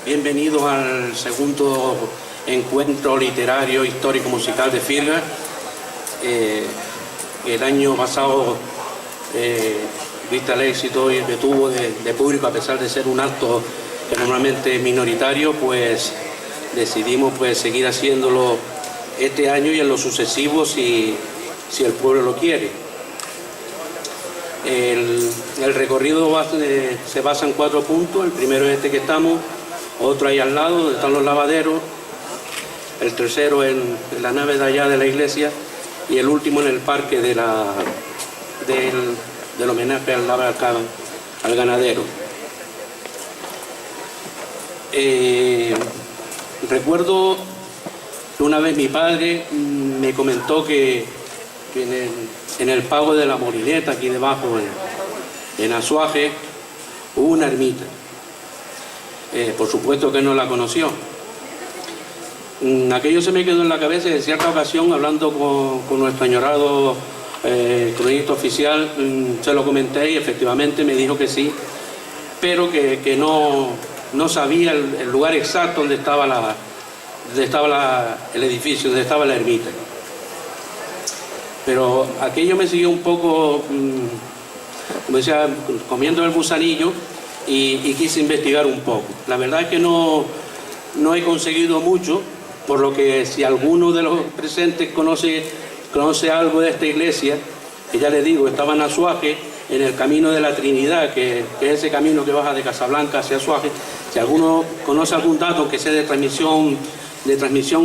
Bienvenidos al segundo encuentro literario histórico musical de Firga. El año pasado, vista el éxito que tuvo de público, a pesar de ser un acto que normalmente es minoritario, pues decidimos seguir haciéndolo este año y en los sucesivos si el pueblo lo quiere. El recorrido se basa en 4 puntos. El primero es este que estamos, otro ahí al lado donde están los lavaderos, el tercero en la nave de allá de la iglesia y el último en el parque del homenaje al ganadero. Recuerdo que una vez mi padre me comentó que en el pago de la Molineta, aquí debajo en Azuaje, hubo una ermita. Por supuesto que no la conoció. Aquello se me quedó en la cabeza y en cierta ocasión, hablando con nuestro añorado cronista oficial, se lo comenté y efectivamente me dijo que sí, pero que no sabía el lugar exacto donde estaba el edificio, donde estaba la ermita. Pero aquello me siguió un poco, como decía, comiendo el gusanillo y quise investigar un poco. La verdad es que no he conseguido mucho, por lo que si alguno de los presentes conoce algo de esta iglesia, que ya les digo, estaba en Azuaje, en el camino de la Trinidad, que es ese camino que baja de Casablanca hacia Azuaje. Si alguno conoce algún dato que sea de transmisión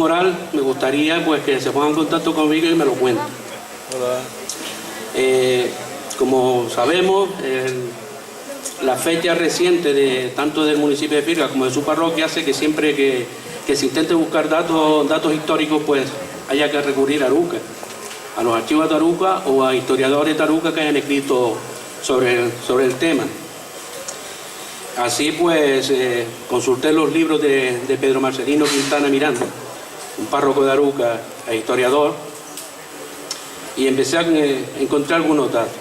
oral, me gustaría que se pongan en contacto conmigo y me lo cuenten. Hola. Como sabemos, la fecha reciente tanto del municipio de Firga como de su parroquia hace que siempre que se intente buscar datos históricos, pues haya que recurrir a Aruca, a los archivos de Aruca o a historiadores de Aruca que hayan escrito sobre el tema. Así pues, consulté los libros de Pedro Marcelino Quintana Miranda, un párroco de Aruca e historiador, y empecé a encontrar algunos datos.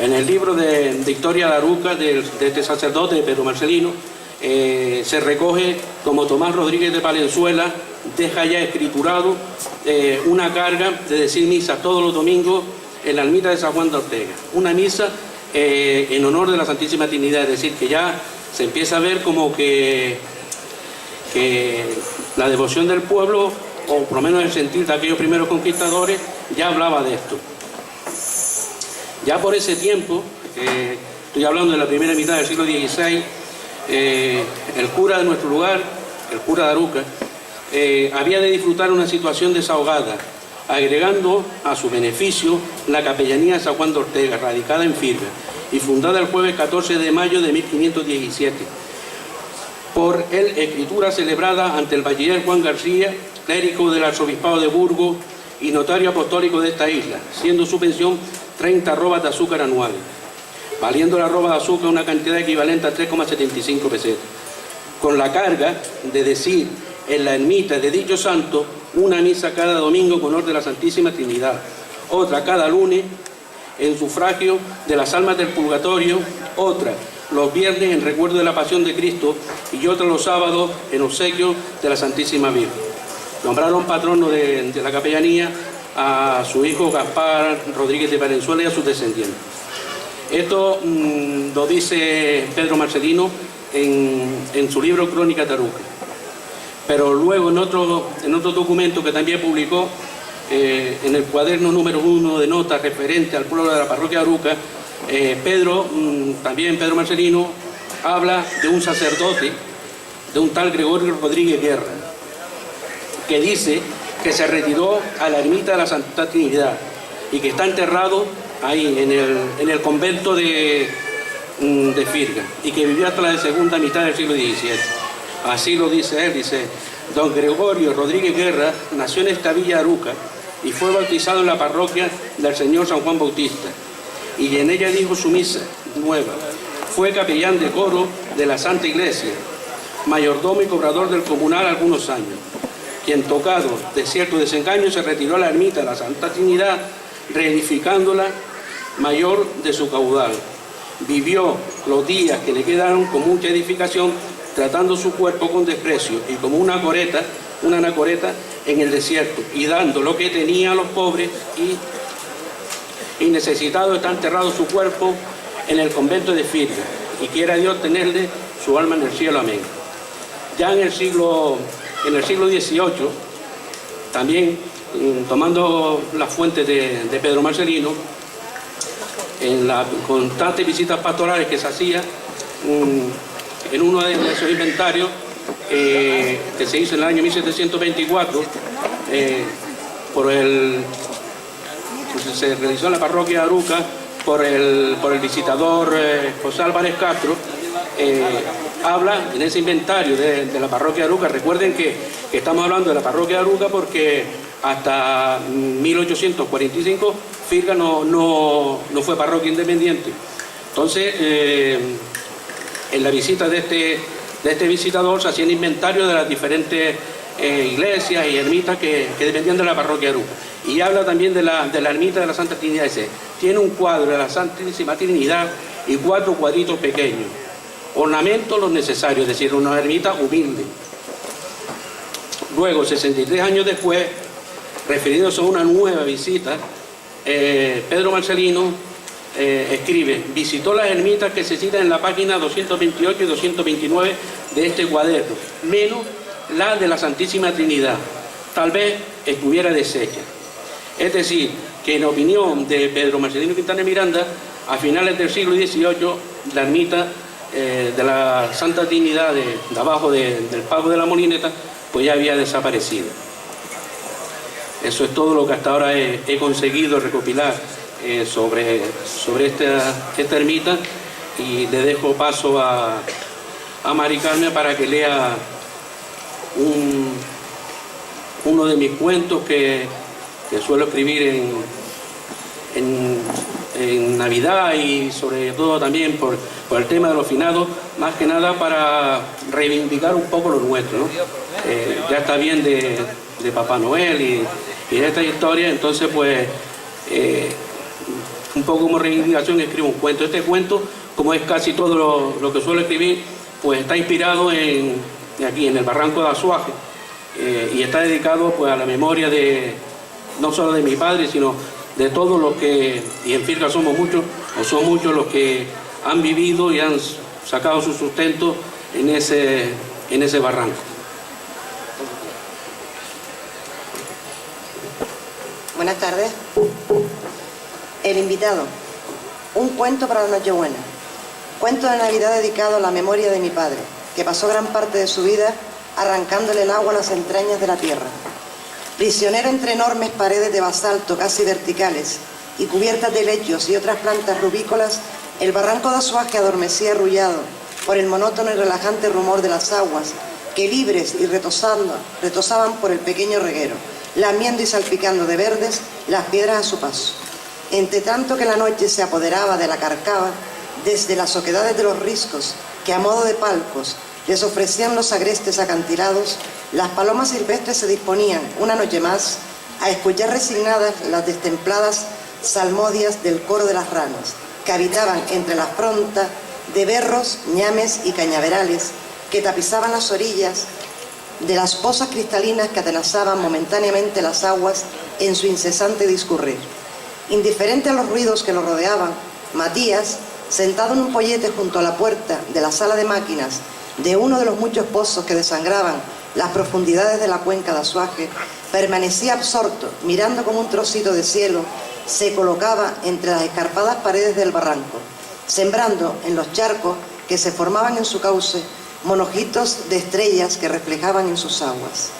En el libro de Historia de Aruca, de este sacerdote, de Pedro Marcelino, se recoge como Tomás Rodríguez de Palenzuela deja ya escriturado una carga de decir misa todos los domingos en la ermita de San Juan de Ortega. Una misa en honor de la Santísima Trinidad, es decir, que ya se empieza a ver como que la devoción del pueblo, o por lo menos el sentir de aquellos primeros conquistadores, ya hablaba de esto. Ya por ese tiempo, estoy hablando de la primera mitad del siglo XVI, el cura de nuestro lugar, el cura de Aruca, había de disfrutar una situación desahogada, agregando a su beneficio la capellanía de San Juan de Ortega, radicada en Firga y fundada el jueves 14 de mayo de 1517. Por él, escritura celebrada ante el bachiller Juan García, clérigo del arzobispado de Burgos y notario apostólico de esta isla, siendo su pensión 30 arrobas de azúcar anuales, valiendo la arroba de azúcar una cantidad equivalente a 3,75 pesetas, con la carga de decir en la ermita de dicho santo una misa cada domingo con honor de la Santísima Trinidad, otra cada lunes en sufragio de las almas del purgatorio, otra los viernes en recuerdo de la pasión de Cristo y otra los sábados en obsequio de la Santísima Virgen. Nombraron patrono de la capellanía a su hijo Gaspar Rodríguez de Palenzuela y a sus descendientes. Esto lo dice Pedro Marcelino en su libro Crónica de Aruca. Pero luego en otro documento que también publicó, en el cuaderno número 1 de notas referente al pueblo de la parroquia de Aruca, Pedro Marcelino habla de un sacerdote, de un tal Gregorio Rodríguez Guerra, que dice que se retiró a la ermita de la Santa Trinidad y que está enterrado ahí en el convento de Firga y que vivió hasta la segunda mitad del siglo XVII. Así lo dice él, dice: don Gregorio Rodríguez Guerra nació en esta villa Aruca y fue bautizado en la parroquia del Señor San Juan Bautista y en ella dijo su misa nueva. Fue capellán de coro de la Santa Iglesia, mayordomo y cobrador del comunal algunos años, quien, tocado de cierto desengaño, se retiró a la ermita de la Santa Trinidad, reedificándola mayor de su caudal. Vivió los días que le quedaron con mucha edificación tratando su cuerpo con desprecio y como una anacoreta en el desierto, y dando lo que tenía a los pobres, y necesitado está enterrado su cuerpo en el convento de Firga, y quiera Dios tenerle su alma en el cielo. Amén. Ya en el siglo XVIII, también tomando las fuentes de Pedro Marcelino, en las constantes visitas pastorales que se hacía, en uno de esos inventarios que se hizo en el año 1724, se realizó en la parroquia de Aruca por el visitador José Álvarez Castro. Habla en ese inventario de la parroquia de Aruca. Recuerden que estamos hablando de la parroquia de Aruca porque hasta 1845 Firga no fue parroquia independiente. Entonces, en la visita de este visitador se hacían inventario de las diferentes iglesias y ermitas que dependían de la parroquia de Aruca. Y habla también de la ermita de la Santa Trinidad. Tiene un cuadro de la Santísima Trinidad y 4 cuadritos pequeños. Ornamentos los necesarios, es decir, una ermita humilde. Luego, 63 años después, referidos a una nueva visita, Pedro Marcelino escribe: visitó las ermitas que se citan en la página 228 y 229 de este cuaderno, menos la de la Santísima Trinidad, tal vez estuviera deshecha. Es decir, que en opinión de Pedro Marcelino Quintana Miranda, a finales del siglo XVIII, la ermita de la Santa Trinidad de abajo del Pago de la Molineta, pues ya había desaparecido. Eso es todo lo que hasta ahora he conseguido recopilar sobre esta ermita, y le dejo paso a Mari Carmen para que lea uno de mis cuentos que suelo escribir en Navidad, y sobre todo también por el tema de los finados, más que nada para reivindicar un poco lo nuestro, ¿no? Ya está bien de Papá Noel y de esta historia, entonces pues un poco como reivindicación escribo un cuento. Este cuento, como es casi todo lo que suelo escribir, pues está inspirado aquí en el barranco de Azuaje, y está dedicado pues a la memoria no solo de mi padre, sino de todos los que, y en Firga son muchos los que han vivido y han sacado su sustento en ese barranco. Buenas tardes. El invitado. Un cuento para la Nochebuena. Cuento de Navidad dedicado a la memoria de mi padre, que pasó gran parte de su vida arrancándole el agua a las entrañas de la tierra. Prisionero entre enormes paredes de basalto casi verticales y cubiertas de lechos y otras plantas rubícolas, el barranco de Azuaje adormecía arrullado por el monótono y relajante rumor de las aguas que, libres y retosaban por el pequeño reguero, lamiendo y salpicando de verdes las piedras a su paso. Entre tanto que la noche se apoderaba de la Carcaba, desde las oquedades de los riscos que a modo de palcos les ofrecían los agrestes acantilados, las palomas silvestres se disponían, una noche más, a escuchar resignadas las destempladas salmodias del coro de las ranas, que habitaban entre la fronda de berros, ñames y cañaverales, que tapizaban las orillas de las pozas cristalinas que atenazaban momentáneamente las aguas en su incesante discurrir. Indiferente a los ruidos que lo rodeaban, Matías, sentado en un pollete junto a la puerta de la sala de máquinas de uno de los muchos pozos que desangraban las profundidades de la cuenca de Azuaje, permanecía absorto, mirando como un trocito de cielo se colocaba entre las escarpadas paredes del barranco, sembrando en los charcos que se formaban en su cauce monojitos de estrellas que reflejaban en sus aguas.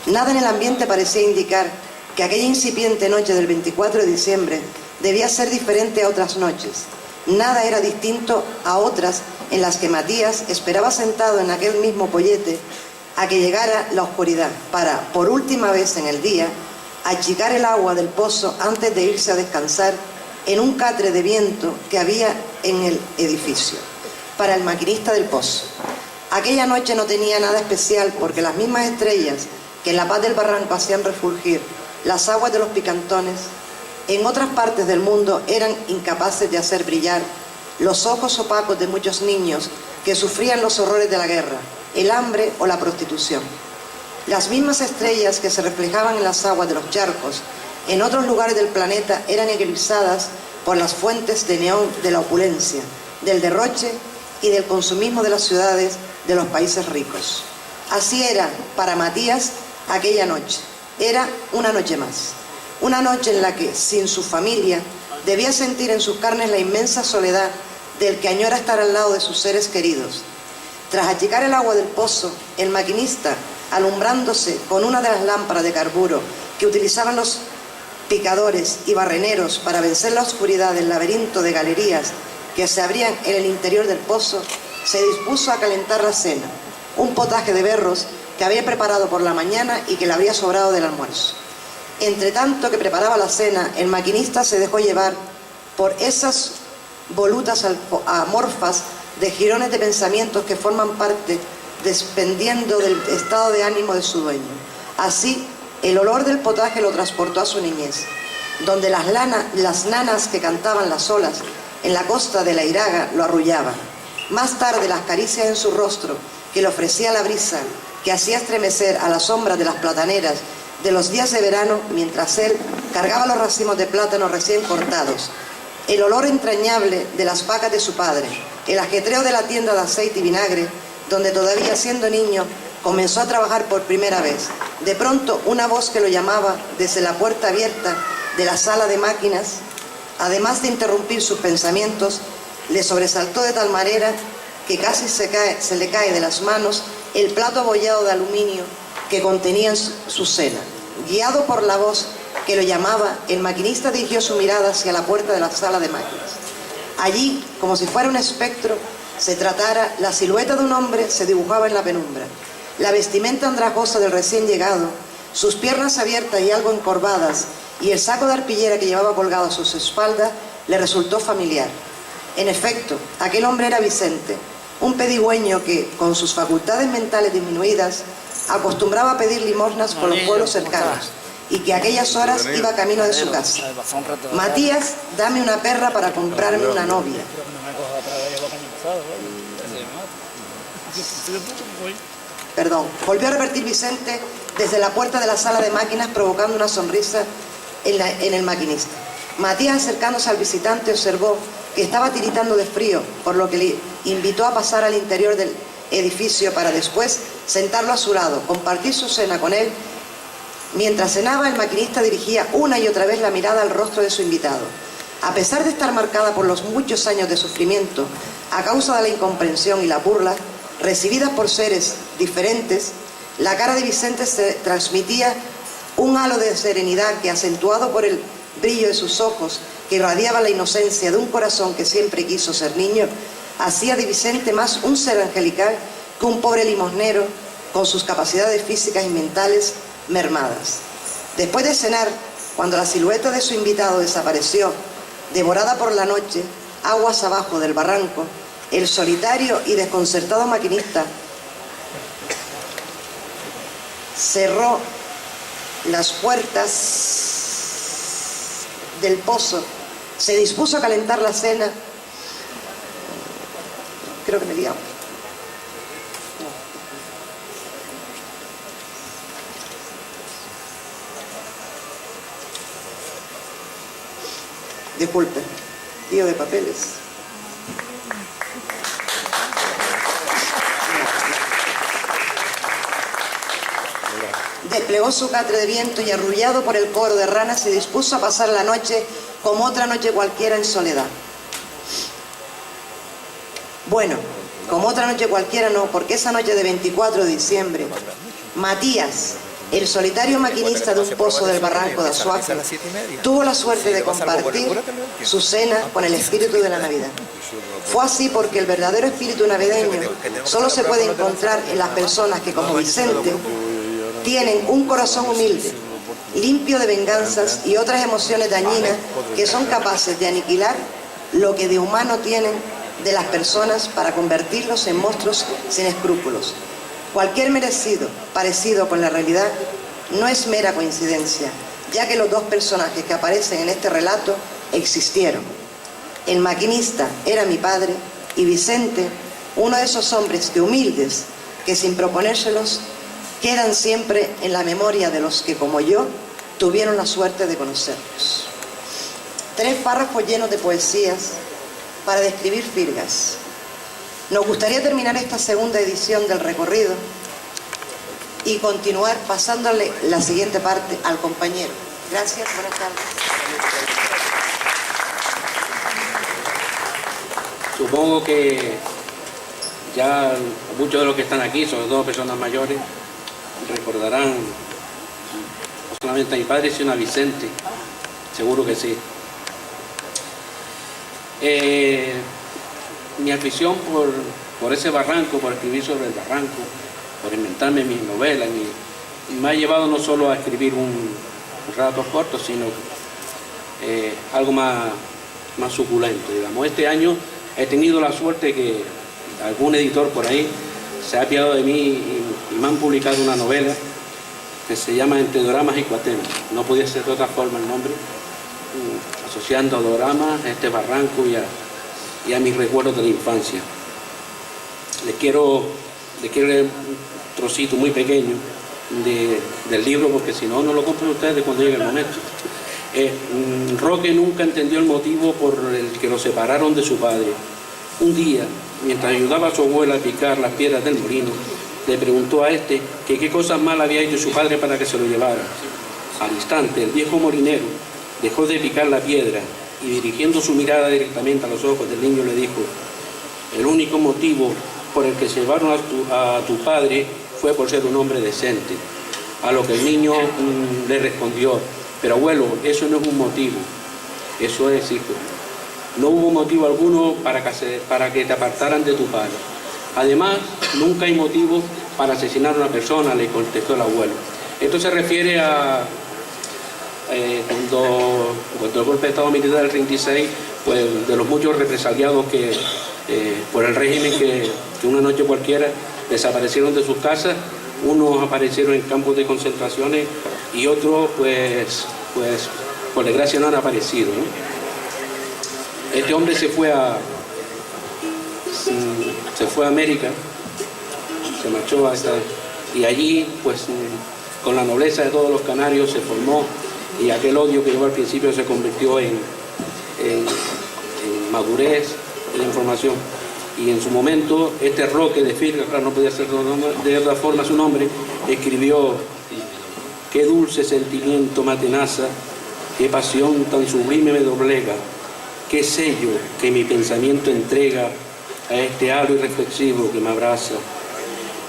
Nada en el ambiente parecía indicar que aquella incipiente noche del 24 de diciembre debía ser diferente a otras noches. Nada era distinto a otras en las que Matías esperaba sentado en aquel mismo pollete a que llegara la oscuridad para, por última vez en el día, achicar el agua del pozo antes de irse a descansar en un catre de viento que había en el edificio, para el maquinista del pozo. Aquella noche no tenía nada especial porque las mismas estrellas que en la paz del barranco hacían refulgir las aguas de los picantones, en otras partes del mundo eran incapaces de hacer brillar los ojos opacos de muchos niños que sufrían los horrores de la guerra, el hambre o la prostitución. Las mismas estrellas que se reflejaban en las aguas de los charcos en otros lugares del planeta eran eclipsadas por las fuentes de neón de la opulencia, del derroche y del consumismo de las ciudades de los países ricos. Así era para Matías aquella noche. Era una noche más. Una noche en la que, sin su familia, debía sentir en sus carnes la inmensa soledad del que añora estar al lado de sus seres queridos. Tras achicar el agua del pozo, el maquinista, alumbrándose con una de las lámparas de carburo que utilizaban los picadores y barreneros para vencer la oscuridad del laberinto de galerías que se abrían en el interior del pozo, se dispuso a calentar la cena, un potaje de berros que había preparado por la mañana y que le habría sobrado del almuerzo. Entre tanto que preparaba la cena, el maquinista se dejó llevar por esas volutas amorfas de jirones de pensamientos que forman parte, dependiendo del estado de ánimo de su dueño. Así, el olor del potaje lo transportó a su niñez, donde las nanas que cantaban las olas en la costa de la Iraga lo arrullaban. Más tarde, las caricias en su rostro que le ofrecía la brisa, que hacía estremecer a las sombras de las plataneras de los días de verano, mientras él cargaba los racimos de plátanos recién cortados, el olor entrañable de las vacas de su padre, el ajetreo de la tienda de aceite y vinagre, donde todavía siendo niño comenzó a trabajar por primera vez. De pronto, una voz que lo llamaba desde la puerta abierta de la sala de máquinas, además de interrumpir sus pensamientos, le sobresaltó de tal manera que casi se le cae de las manos el plato abollado de aluminio que contenía su cena. Guiado por la voz que lo llamaba, el maquinista dirigió su mirada hacia la puerta de la sala de máquinas. Allí, como si fuera un espectro, se tratara, la silueta de un hombre se dibujaba en la penumbra. La vestimenta andrajosa del recién llegado, sus piernas abiertas y algo encorvadas, y el saco de arpillera que llevaba colgado a sus espaldas, le resultó familiar. En efecto, aquel hombre era Vicente, un pedigüeño que, con sus facultades mentales disminuidas, acostumbraba a pedir limosnas por los pueblos cercanos, y que a aquellas horas iba camino de su casa. Matías, dame una perra para comprarme una novia. Perdón, volvió a repetir Vicente desde la puerta de la sala de máquinas, provocando una sonrisa en el maquinista. Matías, acercándose al visitante, observó que estaba tiritando de frío, por lo que le invitó a pasar al interior del edificio para después sentarlo a su lado, compartir su cena con él. Mientras cenaba, el maquinista dirigía una y otra vez la mirada al rostro de su invitado. A pesar de estar marcada por los muchos años de sufrimiento a causa de la incomprensión y la burla recibidas por seres diferentes, la cara de Vicente se transmitía un halo de serenidad que, acentuado por el brillo de sus ojos, que irradiaba la inocencia de un corazón que siempre quiso ser niño, hacía de Vicente más un ser angelical que un pobre limosnero con sus capacidades físicas y mentales mermadas. Después de cenar, cuando la silueta de su invitado desapareció, devorada por la noche, aguas abajo del barranco, el solitario y desconcertado maquinista cerró las puertas del pozo, se dispuso a calentar la cena. Creo que me liamos. Disculpe, tío de papeles. Desplegó su catre de viento y, arrullado por el coro de ranas, se dispuso a pasar la noche como otra noche cualquiera en soledad. Bueno, como otra noche cualquiera no, porque esa noche de 24 de diciembre, Matías, el solitario maquinista de un pozo del barranco de Azuaje, tuvo la suerte de compartir su cena con el espíritu de la Navidad. Fue así porque el verdadero espíritu navideño solo se puede encontrar en las personas que, como Vicente, tienen un corazón humilde, limpio de venganzas y otras emociones dañinas que son capaces de aniquilar lo que de humano tienen de las personas para convertirlos en monstruos sin escrúpulos. Cualquier parecido con la realidad no es mera coincidencia, ya que los dos personajes que aparecen en este relato existieron. El maquinista era mi padre y Vicente, uno de esos hombres que, humildes, que sin proponérselos quedan siempre en la memoria de los que, como yo, tuvieron la suerte de conocerlos. 3 párrafos llenos de poesías para describir Firgas. Nos gustaría terminar esta segunda edición del recorrido y continuar pasándole la siguiente parte al compañero. Gracias, buenas tardes. Supongo que ya muchos de los que están aquí, sobre todo personas mayores, recordarán no solamente a mi padre, sino a Vicente, seguro que sí. Mi afición por ese barranco, por escribir sobre el barranco, por inventarme mis novelas, me ha llevado no solo a escribir un relato corto, sino algo más suculento, digamos. Este año he tenido la suerte que algún editor por ahí se ha apiadado de mí y me han publicado una novela que se llama Entre Doramas y Cuatemas. No podía ser de otra forma el nombre, asociando a Doramas, a este barranco y a mis recuerdos de la infancia. Les quiero leer un trocito muy pequeño del libro, porque si no, no lo compren ustedes cuando llegue el momento. Roque nunca entendió el motivo por el que lo separaron de su padre. Un día, mientras ayudaba a su abuela a picar las piedras del molino, le preguntó a este que qué cosas malas había hecho su padre para que se lo llevara. Al instante, el viejo molinero dejó de picar la piedra y, dirigiendo su mirada directamente a los ojos del niño, le dijo: el único motivo por el que se llevaron a tu padre fue por ser un hombre decente. A lo que el niño le respondió: pero abuelo, eso no es un motivo. Eso es, hijo. No hubo motivo alguno para que te apartaran de tu padre. Además, nunca hay motivo para asesinar a una persona, le contestó el abuelo. Esto se refiere a cuando el golpe de Estado militar del 36, pues de los muchos represaliados que por el régimen que una noche cualquiera desaparecieron de sus casas. Unos aparecieron en campos de concentraciones y otros, pues por desgracia, no han aparecido, ¿no? Este hombre se fue a América, se marchó y allí, pues, con la nobleza de todos los canarios se formó, y aquel odio que llevó al principio se convirtió en madurez y en formación. Y en su momento, este Roque de Firgas, claro, no podía ser de otra forma su nombre, escribió: qué dulce sentimiento me atenaza, qué pasión tan sublime me doblega, qué sello que mi pensamiento entrega a este halo irreflexivo que me abraza.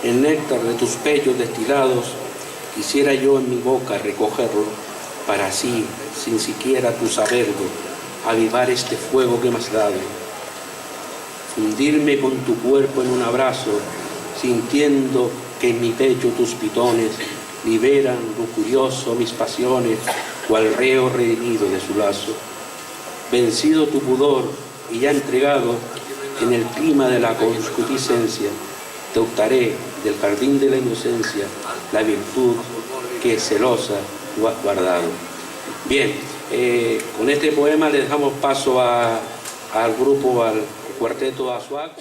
El néctar de tus pechos destilados, quisiera yo en mi boca recogerlo, para así, sin siquiera tú saberlo, avivar este fuego que me has dado. Fundirme con tu cuerpo en un abrazo, sintiendo que en mi pecho tus pitones liberan lujurioso mis pasiones, cual reo redimido de su lazo. Vencido tu pudor y ya entregado en el clima de la concupiscencia, te optaré del jardín de la inocencia la virtud que celosa tú has guardado. Bien, con este poema le dejamos paso al grupo, al cuarteto Azuac.